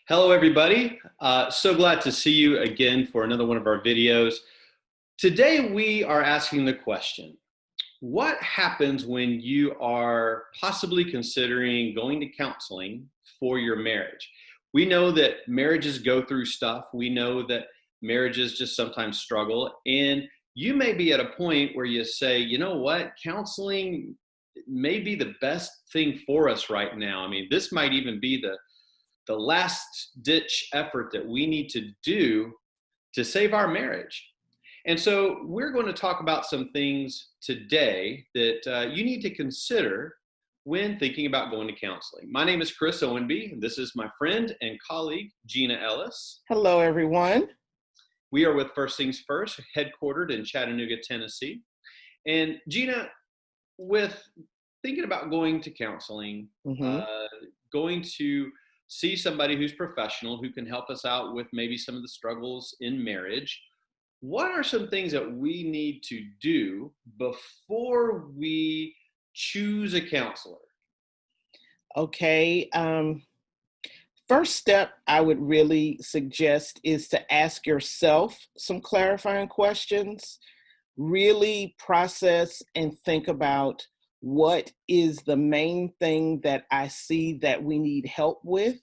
Hello, everybody. So glad to see you again for another one of our videos. Today, we are asking the question, what happens when you are possibly considering going to counseling for your marriage? We know that marriages go through stuff. We know that marriages just sometimes struggle. And you may be at a point where you say, you know what, counseling may be the best thing for us right now. I mean, this might even be the last ditch effort that we need to do to save our marriage. And so we're going to talk about some things today that you need to consider when thinking about going to counseling. My name is Chris Owenby, and this is my friend and colleague, Gena Ellis. Hello, everyone. We are with First Things First, headquartered in Chattanooga, Tennessee. And Gena, with thinking about going to counseling, hmm going to see somebody who's professional who can help us out with maybe some of the struggles in marriage. What are some things that we need to do before we choose a counselor? Okay. First step I would really suggest is to ask yourself some clarifying questions. Really process and think about what is the main thing that I see that we need help with,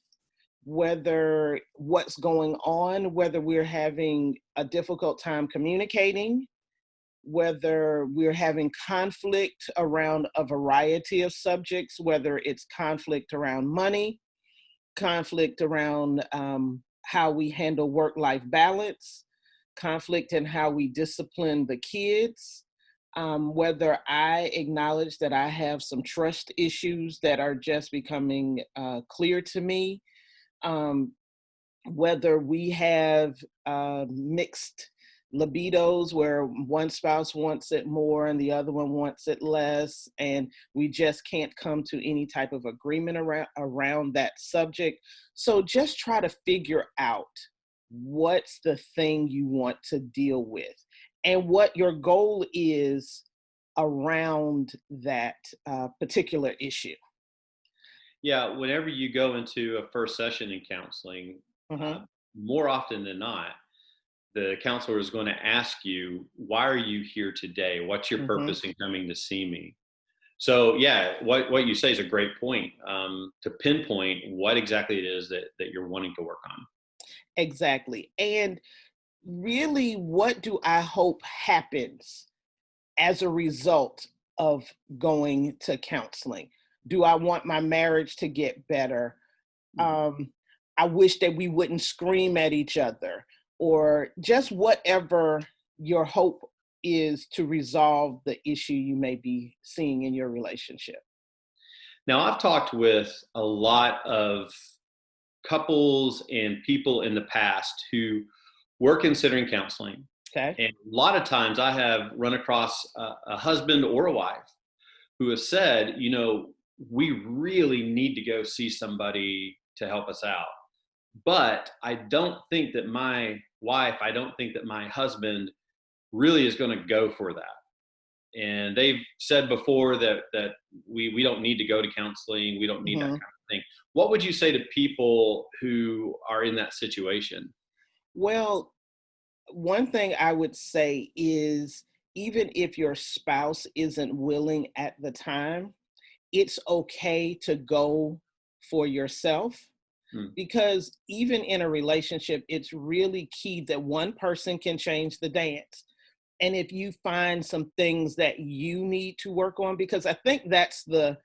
whether what's going on, whether we're having a difficult time communicating, whether we're having conflict around a variety of subjects, whether it's conflict around money, conflict around how we handle work-life balance, conflict in how we discipline the kids, whether I acknowledge that I have some trust issues that are just becoming clear to me, um, whether we have mixed libidos where one spouse wants it more and the other one wants it less, and we just can't come to any type of agreement around that subject. So just try to figure out what's the thing you want to deal with and what your goal is around that particular issue. Yeah, whenever you go into a first session in counseling, uh, Mhm. more often than not, the counselor is going to ask you, why are you here today? What's your Mhm. purpose in coming to see me? So yeah, what you say is a great point, to pinpoint what exactly it is that you're wanting to work on. Exactly. And really, what do I hope happens as a result of going to counseling? Do I want my marriage to get better? Mhm. Um, I wish that we wouldn't scream at each other, or just whatever your hope is to resolve the issue you may be seeing in your relationship. Now, I've talked with a lot of couples and people in the past who were considering counseling. Okay. And a lot of times I have run across a husband or a wife who has said, we really need to go see somebody to help us out. But I don't think that my husband really is going to go for that. And they've said before that we don't need to go to counseling. We don't need that hmm kind of thing. What would you say to people who are in that situation? Well, one thing I would say is even if your spouse isn't willing at the time, it's okay to go for yourself, Hmm. because even in a relationship, it's really key that one person can change the dance. And if you find some things that you need to work on, because I think that's the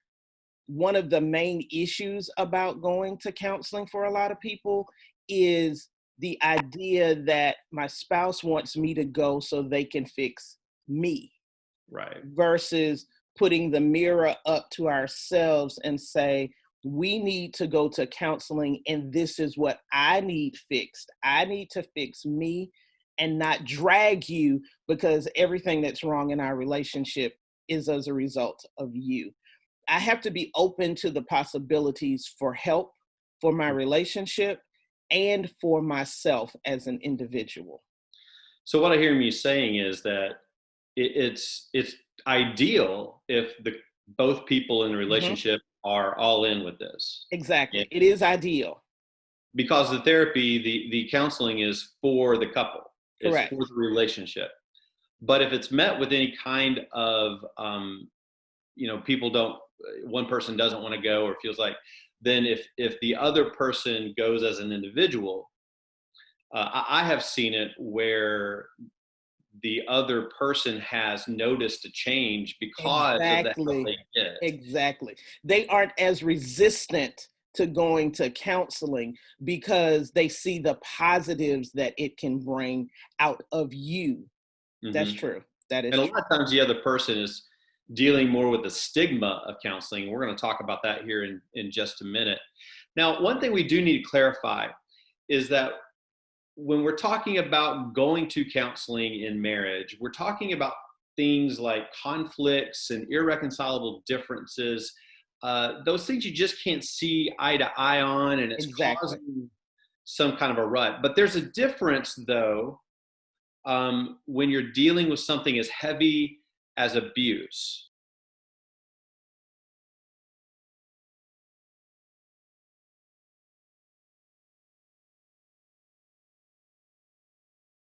one of the main issues about going to counseling for a lot of people is the idea that my spouse wants me to go so they can fix me, Right. versus putting the mirror up to ourselves and say, we need to go to counseling and this is what I need fixed. I need to fix me and not drag you, because everything that's wrong in our relationship is as a result of you. I have to be open to the possibilities for help for my relationship and for myself as an individual. So what I hear you saying is that it's ideal if the both people in the Mhm. relationship are all in with this. And Exactly. It is ideal. because the therapy, the counseling is for the couple, it's for Correct. the relationship. But if it's met with any kind of, people don't, one person doesn't want to go or feels like, then if the other person goes as an individual, I have seen it where the other person has noticed a change because of the help Exactly. they get. Exactly. They aren't as resistant to going to counseling because they see the positives that it can bring out of you. That's Hmm. true. That is And a true. lot of times the other person is dealing more with the stigma of counseling. We're going to talk about that here in just a minute. Now, one thing we do need to clarify is that when we're talking about going to counseling in marriage, we're talking about things like conflicts and irreconcilable differences. Those things you just can't see eye to eye on, and it's Exactly. causing some kind of a rut. But there's a difference, though, when you're dealing with something as heavy as abuse.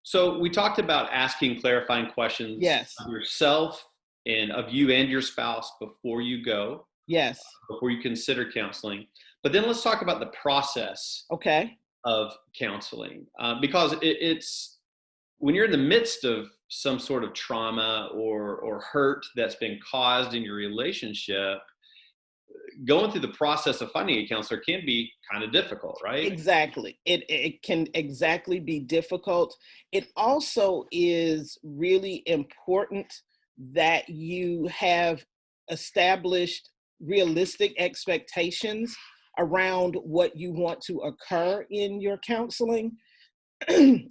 So we talked about asking clarifying questions Yes. of yourself and of you and your spouse before you go, Yes. before you consider counseling. But then let's talk about the process Okay. of counseling, because it's when you're in the midst of some sort of trauma or hurt that's been caused in your relationship, going through the process of finding a counselor can be kind of difficult, right? Exactly. It can exactly be difficult. It also is really important that you have established realistic expectations around what you want to occur in your counseling.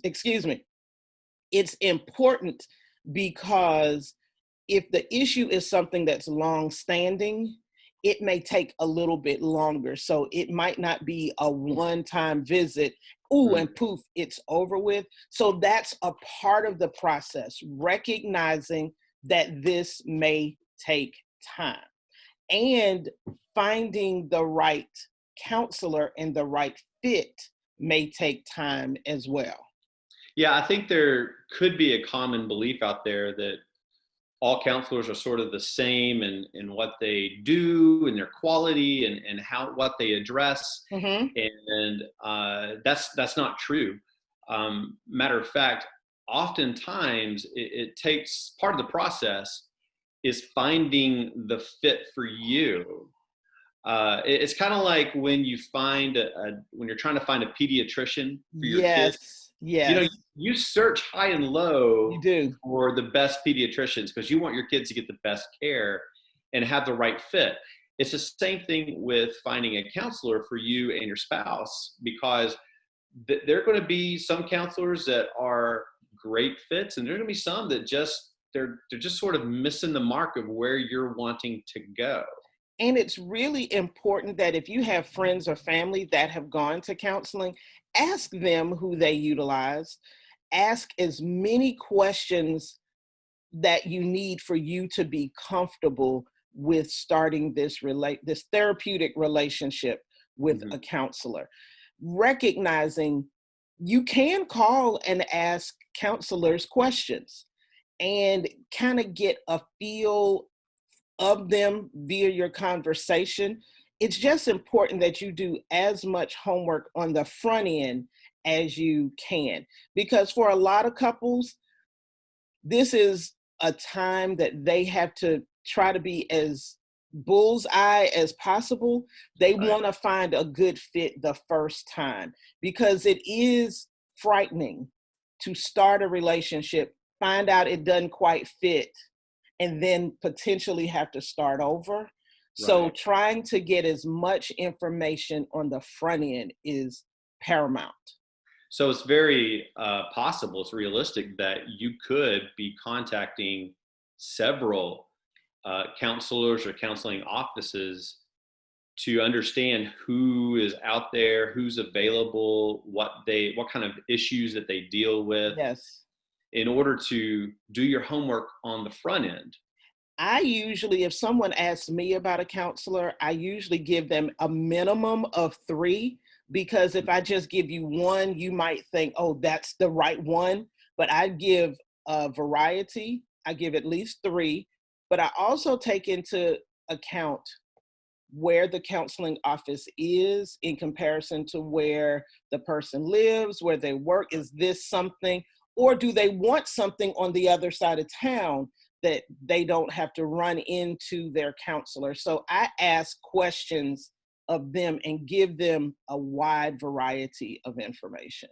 Excuse me. It's important because if the issue is something that's long standing, it may take a little bit longer. So it might not be a one-time visit, ooh, Mm. and poof, it's over with. So that's a part of the process, recognizing that this may take time and finding the right counselor and the right fit may take time as well. Yeah, I think there could be a common belief out there that all counselors are sort of the same in what they do and their quality and how what they address, Mhm. and that's not true. Matter of fact, oftentimes it takes part of the process is finding the fit for you. It's kind of like when you find when you're trying to find a pediatrician for your kid. Yes, yes, You search high and you low do. for the best pediatricians because you want your kids to get the best care and have the right fit. It's the same thing with finding a counselor for you and your spouse, because there are going to be some counselors that are great fits, and there are going to be some that just they're just sort of missing the mark of where you're wanting to go. And it's really important that if you have friends or family that have gone to counseling, ask them who they utilize. Ask as many questions that you need for you to be comfortable with starting this therapeutic relationship with Mhm. a counselor. Recognizing you can call and ask counselors questions and kind of get a feel of them via your conversation. It's just important that you do as much homework on the front end as you can. Because for a lot of couples, this is a time that they have to try to be as bullseye as possible. They Right. want to find a good fit the first time because it is frightening to start a relationship, find out it doesn't quite fit, and then potentially have to start over. So Right. trying to get as much information on the front end is paramount. So it's very possible, it's realistic that you could be contacting several counselors or counseling offices to understand who is out there, who's available, what kind of issues that they deal with, Yes. in order to do your homework on the front end. I usually, if someone asks me about a counselor, I usually give them a minimum of 3, because if I just give you one, you might think, oh, that's the right one. But I give a variety. I give at least three, but I also take into account where the counseling office is in comparison to where the person lives, where they work. Is this something, or do they want something on the other side of town that they don't have to run into their counselor? So I ask questions of them and give them a wide variety of information.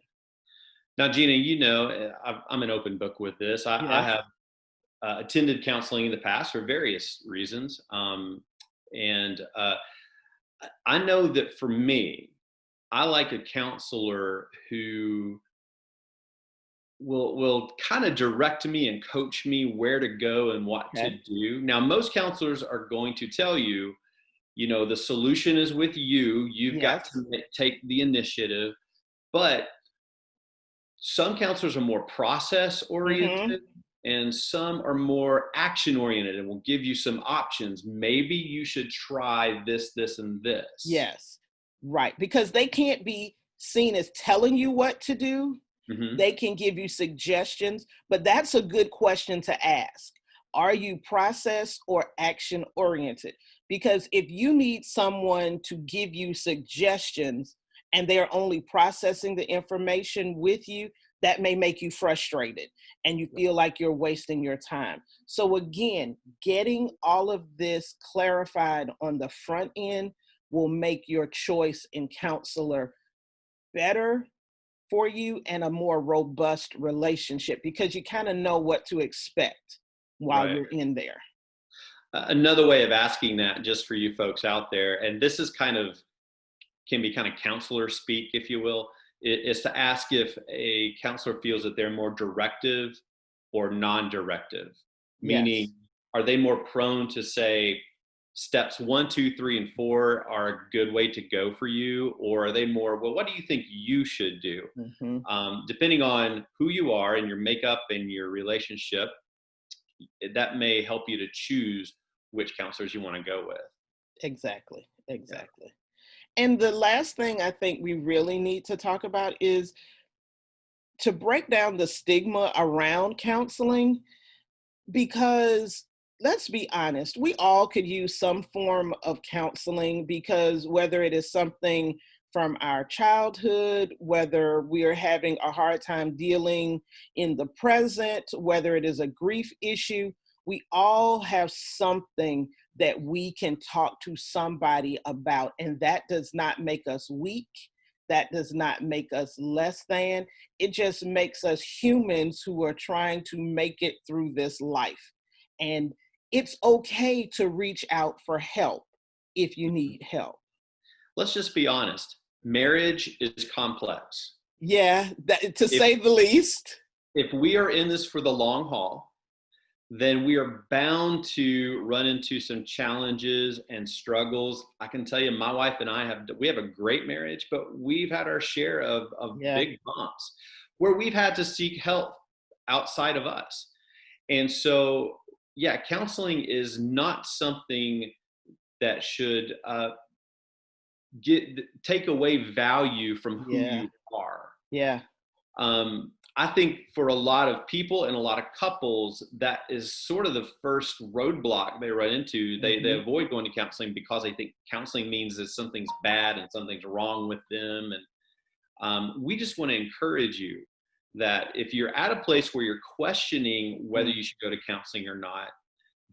Now, Gina, you know, I'm an open book with this. I Yes. have attended counseling in the past for various reasons. And I know that for me, I like a counselor who will kind of direct me and coach me where to go and what to Okay. do. Now, most counselors are going to tell you, you know, the solution is with you. You've got Yes. to take the initiative. But some counselors are more process Mm-hmm. oriented and some are more action oriented and will give you some options. Maybe you should try this, this, and this. Yes. Right. Because they can't be seen as telling you what to do. Hmm. They can give you suggestions, but that's a good question to ask. Are you process or action oriented? Because if you need someone to give you suggestions and they're only processing the information with you, that may make you frustrated and you feel like you're wasting your time. So, again, getting all of this clarified on the front end will make your choice in counselor better for you and a more robust relationship because you kind of know what to expect while Right. you're in there. Another way of asking that, just for you folks out there, and this is kind of can be kind of counselor speak, if you will, is to ask if a counselor feels that they're more directive or non-directive, Yes. meaning are they more prone to say steps 1, 2, 3, and 4 are a good way to go for you, or are they more, well, what do you think you should do? Hmm. Depending on who you are and your makeup and your relationship, that may help you to choose which counselors you want to go with. Exactly. Yeah. Exactly. And the last thing I think we really need to talk about is to break down the stigma around counseling because let's be honest, we all could use some form of counseling because whether it is something from our childhood, whether we are having a hard time dealing in the present, whether it is a grief issue, we all have something that we can talk to somebody about. And that does not make us weak. That does not make us less than. It just makes us humans who are trying to make it through this life. And it's okay to reach out for help if you need help. Let's just be honest. Marriage is complex. Yeah, that, to If say the least. if we are in this for the long haul, then we are bound to run into some challenges and struggles. I can tell you, my wife and I have a great marriage, but we've had our share of Yeah. big bumps where we've had to seek help outside of us. And so, yeah, counseling is not something that should get take away value from who Yeah. you are. Yeah. I think for a lot of people and a lot of couples, that is sort of the first roadblock they run into. They Hmm. avoid going to counseling because they think counseling means that something's bad and something's wrong with them. And we just want to encourage you that if you're at a place where you're questioning whether you should go to counseling or not,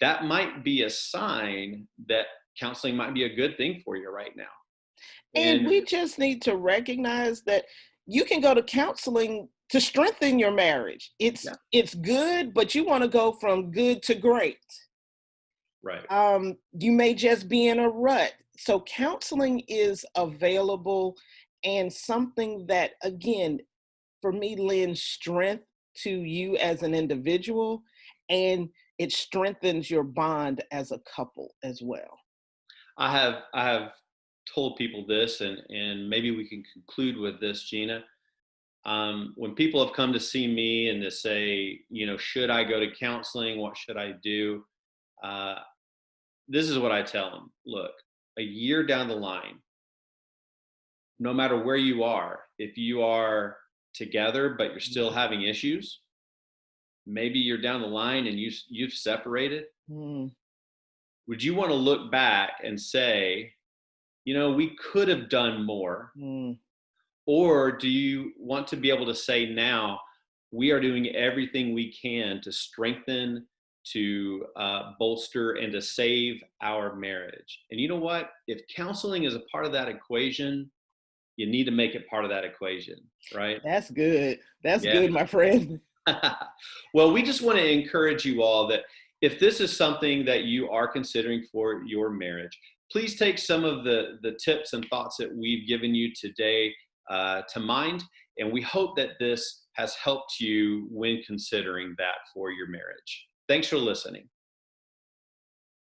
that might be a sign that counseling might be a good thing for you right now. And And we just need to recognize that you can go to counseling to strengthen your marriage. yeah, It's good, but you want to go from good to great. right. You may just be in a rut. So counseling is available and something that, again, for me, lends strength to you as an individual, and it strengthens your bond as a couple as well. I have told people this, and maybe we can conclude with this, Gina. When people have come to see me and to say, you know, should I go to counseling? What should I do? Uh, this is what I tell them. Look, a year down the line, no matter where you are, if you are together but you're still Mm, having issues, maybe you're down the line and you've separated, mm, would you want to look back and say, we could have done more? mm, Or do you want to be able to say now, we are doing everything we can to strengthen, to bolster, and to save our marriage? And you know what? If counseling is a part of that equation, you need to make it part of that equation, right? that's good. That's Yeah. good, my friend. Well, we just want to encourage you all that if this is something that you are considering for your marriage, please take some of the tips and thoughts that we've given you today to mind. And we hope that this has helped you when considering that for your marriage. Thanks for listening.